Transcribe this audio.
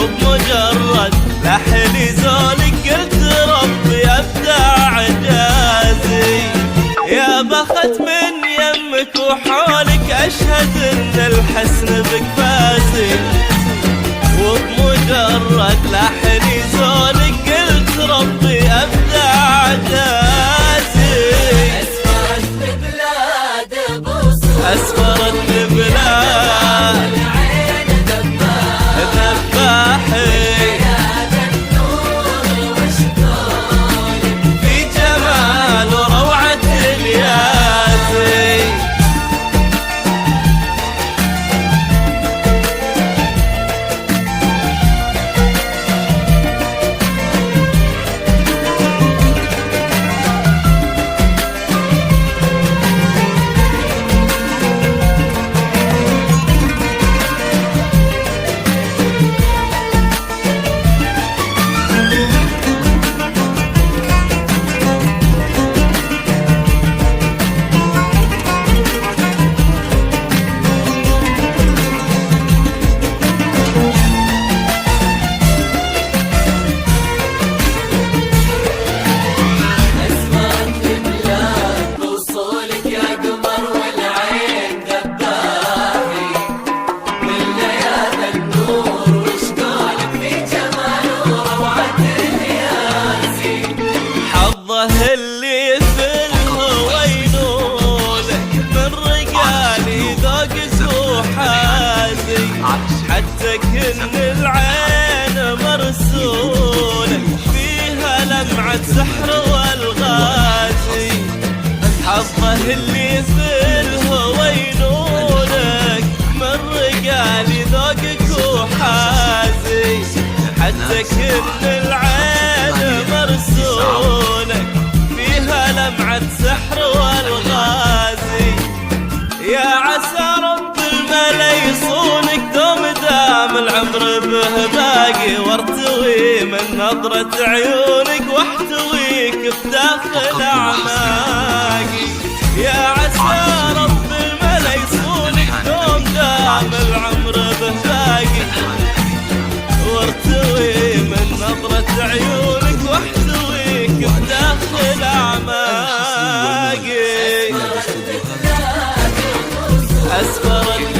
وبمجرد لحن يزولك قلت ربي ابدع اعجازي. يا بخت من يمك وحولك اشهد ان الحسن بك فازي، وبمجرد لحن يزولك قلت ربي ابدع اعجازي. اسفرت ببلاد بوصول، اسفرت ببلاد العين ذباحي في جمال وروعة الياسي. اللي في الهوى ينولك من رجالي ذوقك وحازي، حتى كن العين مرسولة فيها لمعة سحر والغازي. حظه اللي في الهوى ينولك من رجالي ذوقك وحازي، حتى كن العين مرسولة فيها لمعة سحر والغازي. يا عسى رب الملا يصونك دوم دام العمر به باقي، وارتوي من نظرة عيونك واحتويك بداخل اعماقي. يا عسى رب الملا يصونك دوم دام العمر به باقي، وارتوي من نظرة عيونك واحتويك بداخل اعماقي. اسفرت